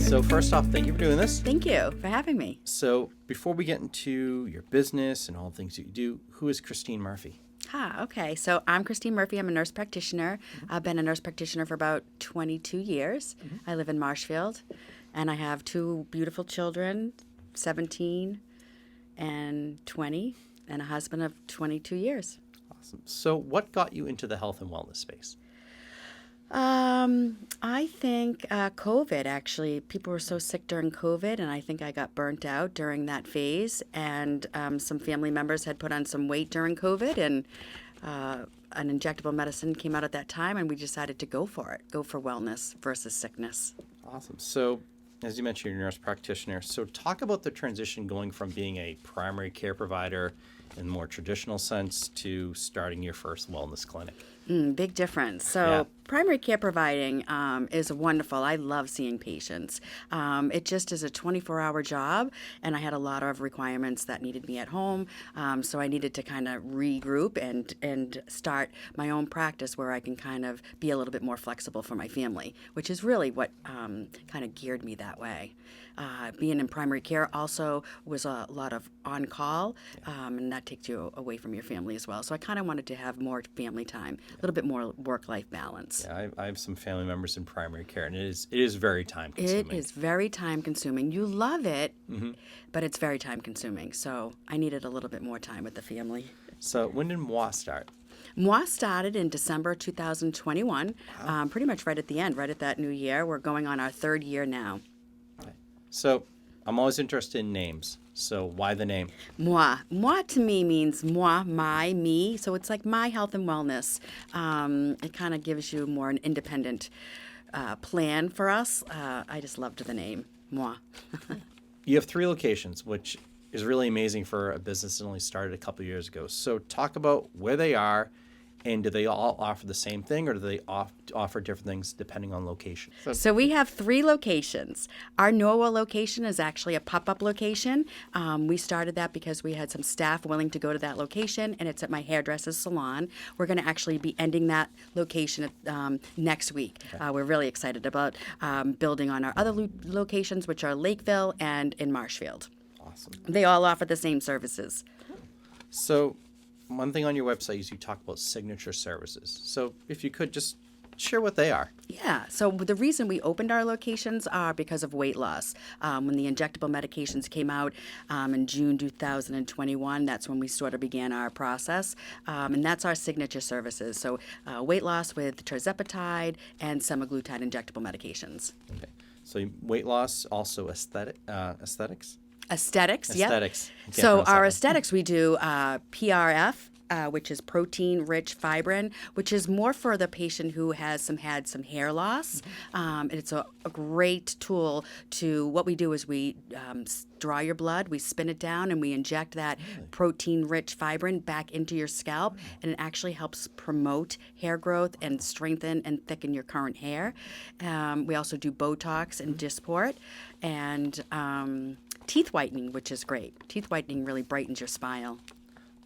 So first off, thank you for doing this. Thank you for having me. So before we get into your business and all the things that you do, who is Christine Murphy? Okay. So I'm Christine Murphy. I'm a nurse practitioner. I've been a nurse practitioner for about 22 years. I live in Marshfield, and I have two beautiful children, 17 and 20, and a husband of 22 years. Awesome. So what got you into the health and wellness space? I think COVID, actually. People were so sick during COVID, and I think I got burnt out during that phase. And some family members had put on some weight during COVID, and an injectable medicine came out at that time, and we decided to go for it, go for wellness versus sickness. Awesome. So as you mentioned, you're a nurse practitioner. So talk about the transition going from being a primary care provider in a more traditional sense to starting your first wellness clinic. Big difference. So primary care providing is wonderful. I love seeing patients. It just is a 24-hour job, and I had a lot of requirements that needed me at home. So I needed to kind of regroup and start my own practice where I can kind of be a little bit more flexible for my family, which is really what kind of geared me that way. Being in primary care also was a lot of on-call, and that takes you away from your family as well. So I kind of wanted to have more family time, a little bit more work-life balance. Yeah, I have some family members in primary care, and it is very time-consuming. It is very time-consuming. You love it, but it's very time-consuming. So I needed a little bit more time with the family. So when did Moi start? Moi started in December 2021, pretty much right at the end, right at that new year. We're going on our third year now. So I'm always interested in names. So why the name? Moi. Moi to me means moi, my, me. So it's like my health and wellness. It kind of gives you more an independent plan for us. I just loved the name, Moi. You have 3 locations, which is really amazing for a business that only started a couple of years ago. So talk about where they are, and do they all offer the same thing, or do they offer different things depending on location? So we have 3 locations. Our Norwell location is actually a pop-up location. We started that because we had some staff willing to go to that location, and it's at my hairdresser's salon. We're going to actually be ending that location next week. Okay. We're really excited about building on our other locations, which are Lakeville and in Marshfield. Awesome. They all offer the same services. So one thing on your website is you talk about signature services. So if you could just share what they are. Yeah. So the reason we opened our locations are because of weight loss. When the injectable medications came out in June 2021, that's when we sort of began our process. And that's our signature services. So weight loss with tirzepatide and semaglutide injectable medications. Okay. So weight loss, also aesthetics? Aesthetics, yeah. Aesthetics. So our aesthetics, we do PRF, which is protein-rich fibrin, which is more for the patient who has had some hair loss. It's a great tool to, what we do is we draw your blood, we spin it down, and we inject that protein-rich fibrin back into your scalp, and it actually helps promote hair growth and strengthen and thicken your current hair. We also do Botox and Dysport, and teeth whitening, which is great. Teeth whitening really brightens your smile.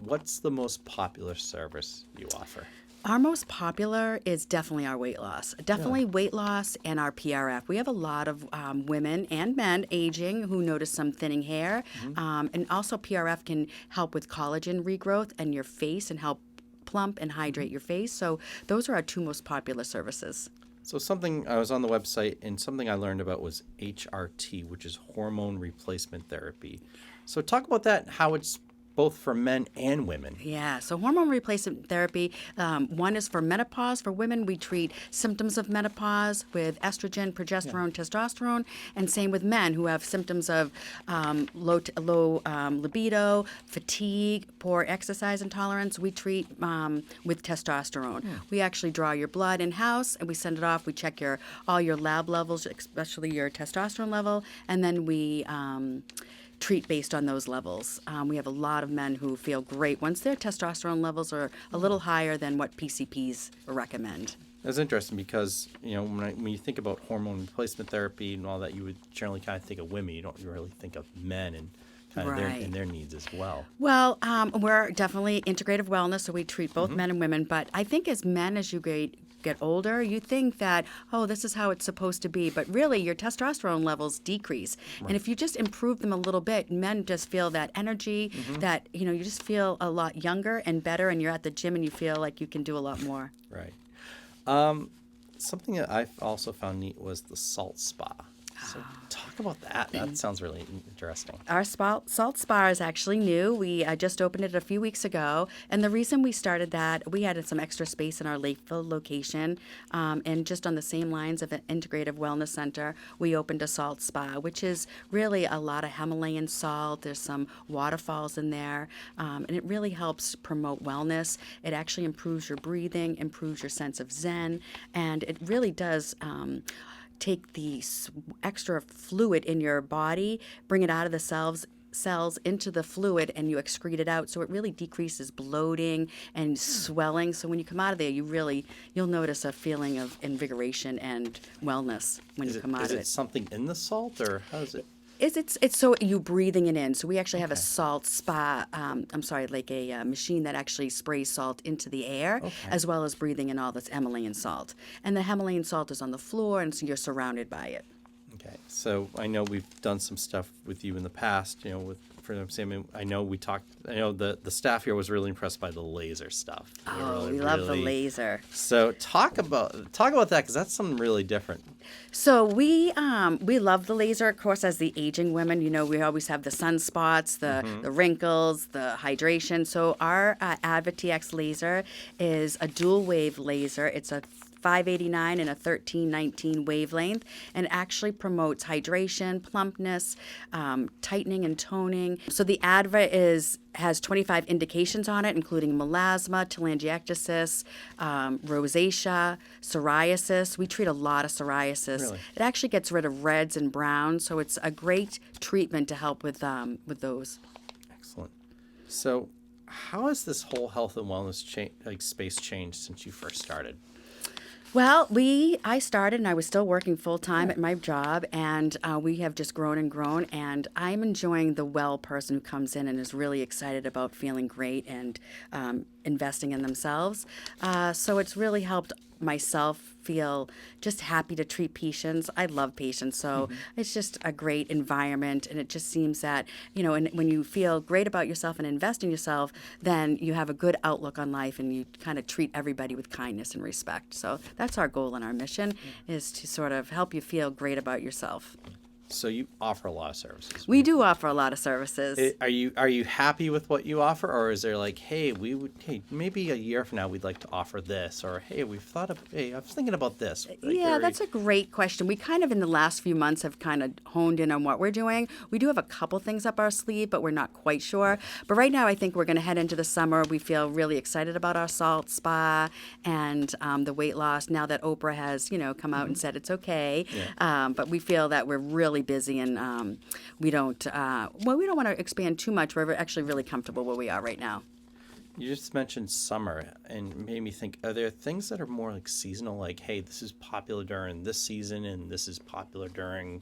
What's the most popular service you offer? Our most popular is definitely our weight loss. Definitely weight loss and our PRF. We have a lot of women and men aging who notice some thinning hair. And also PRF can help with collagen regrowth and your face and help plump and hydrate your face. So those are our 2 most popular services. So something, I was on the website, and something I learned about was HRT, which is hormone replacement therapy. So talk about that, how it's both for men and women. Yeah, so hormone replacement therapy, one is for menopause. For women, we treat symptoms of menopause with estrogen, progesterone, testosterone, and same with men who have symptoms of low libido, fatigue, poor exercise intolerance. We treat with testosterone. We actually draw your blood in-house, and we send it off. We check all your lab levels, especially your testosterone level, and then we treat based on those levels. We have a lot of men who feel great once their testosterone levels are a little higher than what PCPs recommend. That's interesting because, when you think about hormone replacement therapy and all that, you would generally kind of think of women. You don't really think of men and kind of their needs as well. Well, we're definitely integrative wellness, so we treat both men and women. But I think as men, as you get older, you think that, oh, this is how it's supposed to be, but really your testosterone levels decrease. And if you just improve them a little bit, men just feel that energy, that, you just feel a lot younger and better, and you're at the gym and you feel like you can do a lot more. Right. Something that I also found neat was the salt spa. So talk about that. That sounds really interesting. Our salt spa is actually new. We just opened it a few weeks ago. And the reason we started that, we had some extra space in our Lakeville location. And just on the same lines of an integrative wellness center, we opened a salt spa, which is really a lot of Himalayan salt. There's some waterfalls in there. And it really helps promote wellness. It actually improves your breathing, improves your sense of zen. And it really does take the extra fluid in your body, bring it out of the cells into the fluid, and you excrete it out. So it really decreases bloating and swelling. So when you come out of there, you'll notice a feeling of invigoration and wellness when you come out of it. Is it something in the salt, or how is it? It's so you breathing it in. So we actually have a salt spa. Like a machine that actually sprays salt into the air, as well as breathing in all this Himalayan salt. And the Himalayan salt is on the floor, and so you're surrounded by it. Okay, so I know we've done some stuff with you in the past. I know the staff here was really impressed by the laser stuff. We love the laser. So talk about that, because that's something really different. So we love the laser, of course, as the aging women. We always have the sunspots, the wrinkles, the hydration. So our AdvaTX laser is a dual wave laser. It's a 589 and a 1319 wavelength, and actually promotes hydration, plumpness, tightening and toning. So the Adva has 25 indications on it, including melasma, telangiectasis, rosacea, psoriasis. We treat a lot of psoriasis. Really? It actually gets rid of reds and browns, so it's a great treatment to help with those. Excellent. So how has this whole health and wellness space changed since you first started? Well, I started and I was still working full-time at my job, and we have just grown and grown, and I'm enjoying the well person who comes in and is really excited about feeling great and investing in themselves. So it's really helped myself feel just happy to treat patients. I love patients, so it's just a great environment, and it just seems that, and when you feel great about yourself and invest in yourself, then you have a good outlook on life, and you kind of treat everybody with kindness and respect. So that's our goal and our mission, is to sort of help you feel great about yourself. So you offer a lot of services. We do offer a lot of services. Are you happy with what you offer, or is there like, hey, maybe a year from now we'd like to offer this, or hey, I was thinking about this. That's a great question. We kind of in the last few months have kind of honed in on what we're doing. We do have a couple things up our sleeve, but we're not quite sure. But right now I think we're going to head into the summer. We feel really excited about our salt spa and the weight loss now that Oprah has, come out and said it's okay. Yeah. But we feel that we're really busy, and we don't want to expand too much. We're actually really comfortable where we are right now. You just mentioned summer and made me think, are there things that are more like seasonal, like, hey, this is popular during this season and this is popular during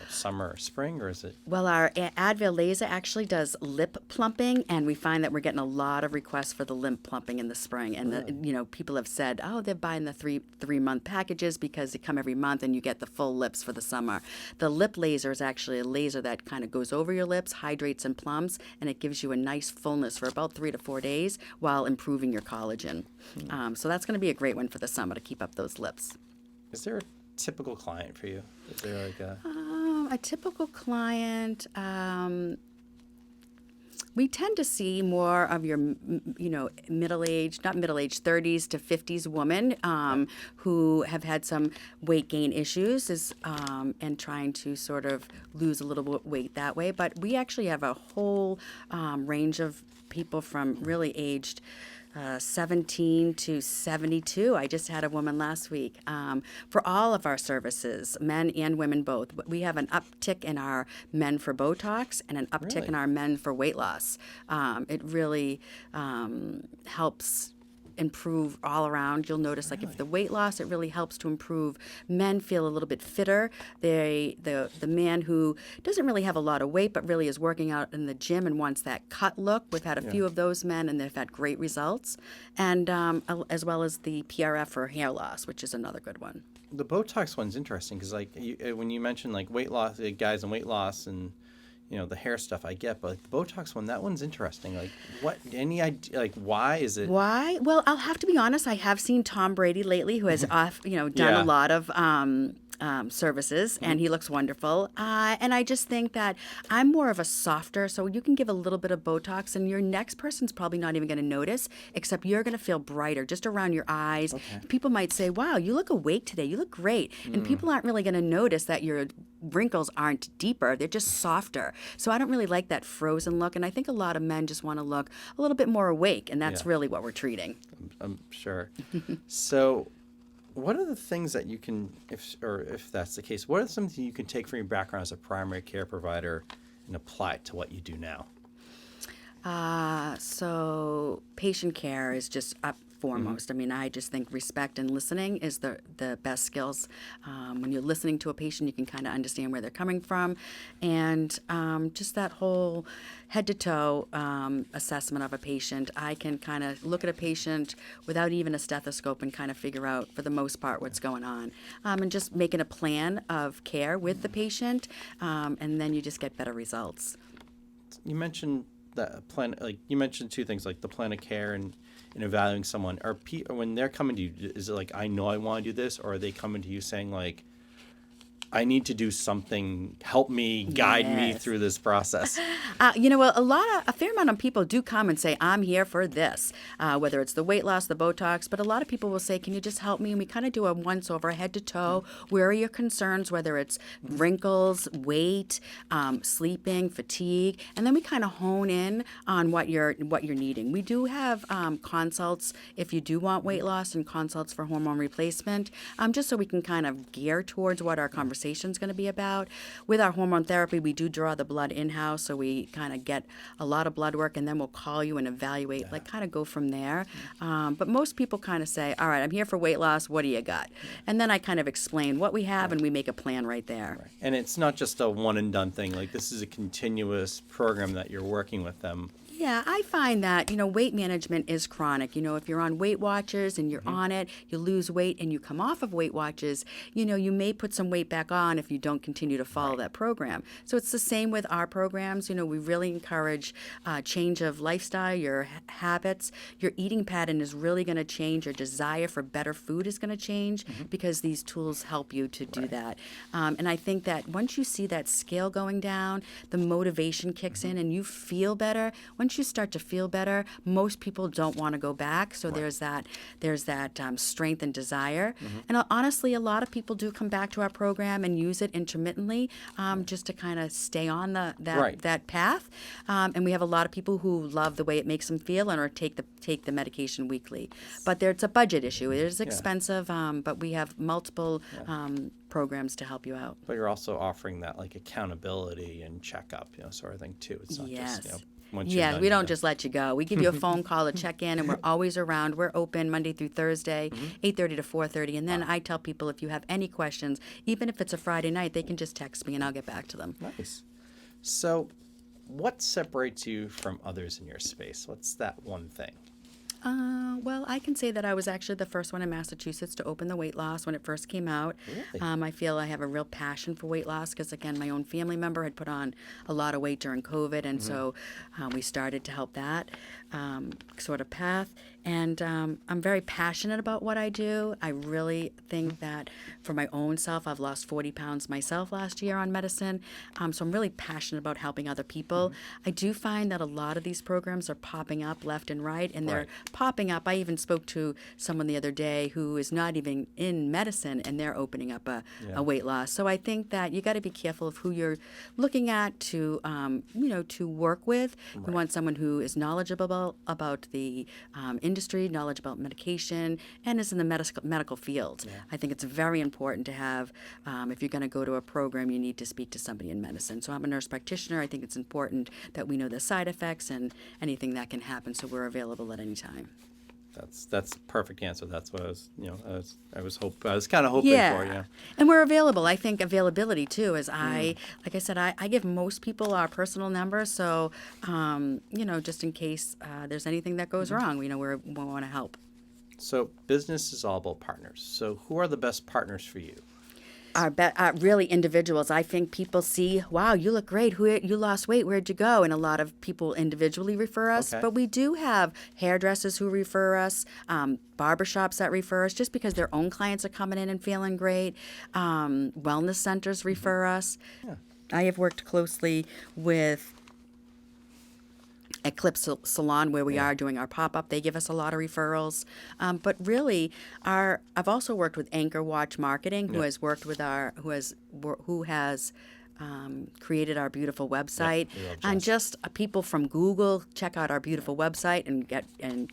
summer or spring, or is it? Well, our Advil laser actually does lip plumping, and we find that we're getting a lot of requests for the lip plumping in the spring. And people have said, oh, they're buying the three-month packages because they come every month and you get the full lips for the summer. The lip laser is actually a laser that kind of goes over your lips, hydrates and plumps, and it gives you a nice fullness for about 3 to 4 days while improving your collagen. So that's going to be a great one for the summer to keep up those lips. Is there a typical client for you? Is there like a typical client? We tend to see more of your, middle-aged, not middle-aged, 30s to 50s women who have had some weight gain issues and trying to sort of lose a little bit weight that way. But we actually have a whole range of people from really aged 17 to 72. I just had a woman last week. For all of our services, men and women both, we have an uptick in our men for Botox and an uptick in our men for weight loss. It really helps improve all around. You'll notice, like, if the weight loss, it really helps to improve. Men feel a little bit fitter. The man who doesn't really have a lot of weight but really is working out in the gym and wants that cut look. We've had a few of those men, and they've had great results. And as well as the PRF for hair loss, which is another good one. The Botox one's interesting because, like, when you mention like weight loss, guys and weight loss, and the hair stuff, I get, but like, the Botox one, that one's interesting. Like, what? Any idea? Like, why is it? Why? Well, I'll have to be honest. I have seen Tom Brady lately, who has done a lot of services, and he looks wonderful. And I just think that I'm more of a softer, so you can give a little bit of Botox, and your next person's probably not even going to notice, except you're going to feel brighter just around your eyes. Okay. People might say, "Wow, you look awake today. You look great," and people aren't really going to notice that your wrinkles aren't deeper; they're just softer. So I don't really like that frozen look, and I think a lot of men just want to look a little bit more awake, and that's really what we're treating. I'm sure. So, what are the things that you can, if that's the case, what are some things you can take from your background as a primary care provider and apply it to what you do now? So patient care is just up foremost. I mean, I just think respect and listening is the best skills. When you're listening to a patient, you can kind of understand where they're coming from, and just that whole head to toe assessment of a patient. I can kind of look at a patient without even a stethoscope and kind of figure out, for the most part, what's going on, and just making a plan of care with the patient, and then you just get better results. You mentioned that plan, like you mentioned two things, like the plan of care and evaluating someone. When they're coming to you, is it like, I know I want to do this, or are they coming to you saying like, I need to do something, help me, guide me through this process? A fair amount of people do come and say, I'm here for this, whether it's the weight loss, the Botox, but a lot of people will say, can you just help me? And we kind of do a once-over, head to toe. Where are your concerns, whether it's wrinkles, weight, sleeping, fatigue, and then we kind of hone in on what you're needing. We do have consults if you do want weight loss, and consults for hormone replacement, just so we can kind of gear towards what our conversation is going to be about. With our hormone therapy, we do draw the blood in-house, so we kind of get a lot of blood work, and then we'll call you and evaluate, like kind of go from there. But most people kind of say, all right, I'm here for weight loss, what do you got? And then I kind of explain what we have, and we make a plan right there. Right. And it's not just a one and done thing. Like, this is a continuous program that you're working with them. Yeah, I find that, weight management is chronic. If you're on Weight Watchers and you're on it, you lose weight and you come off of Weight Watchers, you may put some weight back on if you don't continue to follow that program. So it's the same with our programs. We really encourage change of lifestyle, your habits. Your eating pattern is really going to change. Your desire for better food is going to change because these tools help you to do that. And I think that once you see that scale going down, the motivation kicks in and you feel better. Once you start to feel better, most people don't want to go back. So there's that strength and desire. And honestly, a lot of people do come back to our program and use it intermittently, just to kind of stay on that path. And we have a lot of people who love the way it makes them feel and or take the medication weekly. But it's a budget issue. It is expensive, but we have multiple programs to help you out. But you're also offering that like accountability and checkup, sort of thing too. It's not just Yes, we don't just let you go. We give you a phone call to check in, and we're always around. We're open Monday through Thursday, 8:30 to 4:30. And then I tell people, if you have any questions, even if it's a Friday night, they can just text me and I'll get back to them. Nice. So what separates you from others in your space? What's that one thing? Well, I can say that I was actually the first one in Massachusetts to open the weight loss when it first came out. Really? I feel I have a real passion for weight loss because, again, my own family member had put on a lot of weight during COVID, and so we started to help that sort of path. And I'm very passionate about what I do. I really think that for my own self, I've lost 40 pounds myself last year on medicine. So I'm really passionate about helping other people. I do find that a lot of these programs are popping up left and right, and they're popping up. I even spoke to someone the other day who is not even in medicine, and they're opening up a weight loss. So I think that you got to be careful of who you're looking at to, to work with. You want someone who is knowledgeable about the industry, knowledge about medication, and is in the medical field. I think it's very important to have, if you're going to go to a program, you need to speak to somebody in medicine. So I'm a nurse practitioner. I think it's important that we know the side effects and anything that can happen, so we're available at any time. That's a perfect answer. That's what I was, I was kind of hoping for, yeah. And we're available. I think availability too is like I said, I give most people our personal number. So, just in case there's anything that goes wrong, we want to help. So business is all about partners. So who are the best partners for you? Really individuals. I think people see, wow, you look great. You lost weight. Where'd you go? And a lot of people individually refer us. Okay. But we do have hairdressers who refer us, barbershops that refer us just because their own clients are coming in and feeling great. Wellness centers refer us. Yeah. I have worked closely with Eclipse Salon where we are doing our pop-up. They give us a lot of referrals. But really, I've also worked with Anchor Watch Marketing, who has worked with who has created our beautiful website. And just people from Google check out our beautiful website and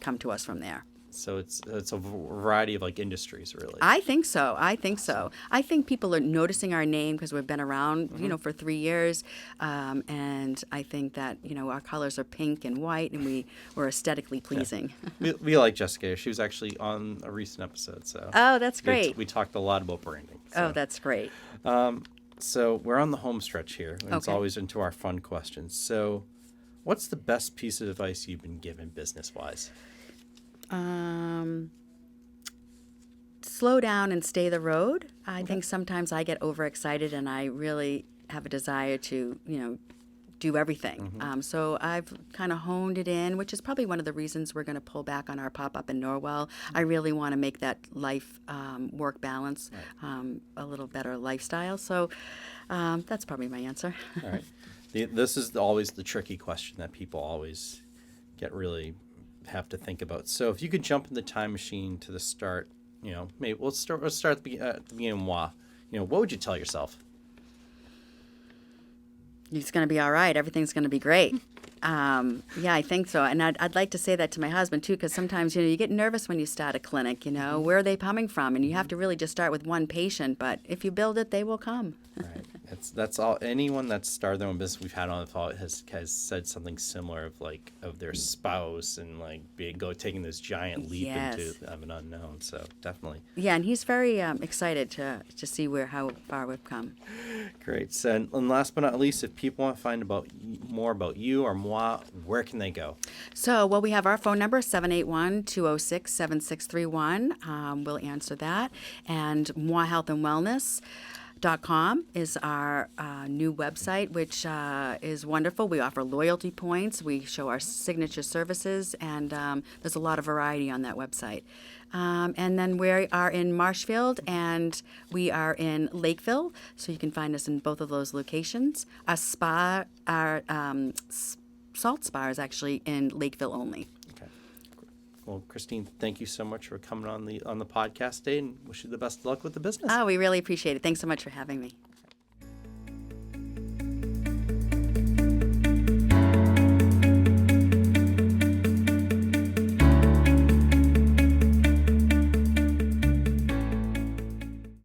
come to us from there. So it's a variety of like industries, really. I think so. I think people are noticing our name because we've been around, for 3 years, and I think that our colors are pink and white, and we're aesthetically pleasing. Yeah. We like Jessica. She was actually on a recent episode, so. Oh, that's great. We talked a lot about branding. So. Oh, that's great. So we're on the home stretch here, and it's always into our fun questions. So, what's the best piece of advice you've been given business-wise? Slow down and stay the road. I think sometimes I get overexcited and I really have a desire to, do everything. So I've kind of honed it in, which is probably one of the reasons we're going to pull back on our pop-up in Norwell. I really want to make that life-work balance a little better lifestyle. So that's probably my answer. All right. This is always the tricky question that people always have to think about. So if you could jump in the time machine to the start, maybe let's start at the beginning of Moi. What would you tell yourself? It's going to be all right. Everything's going to be great. Yeah, I think so. And I'd like to say that to my husband, too, because sometimes, you get nervous when you start a clinic, where are they coming from? And you have to really just start with one patient. But if you build it, they will come. Right. That's all. Anyone that's started their own business we've had on the phone has said something similar of their spouse and taking this giant leap into an unknown. So definitely. Yeah, and he's very excited to see how far we've come. Great. So, and last but not least, if people want to find more about you or Moi, where can they go? So, we have our phone number, 781-206-7631. We'll answer that. And Moi Health and Wellness. .com is our new website, which is wonderful. We offer loyalty points. We show our signature services, and there's a lot of variety on that website. And then we are in Marshfield, and we are in Lakeville, so you can find us in both of those locations. Our spa, our salt spa is actually in Lakeville only. Well, Christine, thank you so much for coming on the podcast today, and wish you the best of luck with the business. Oh, we really appreciate it. Thanks so much for having me.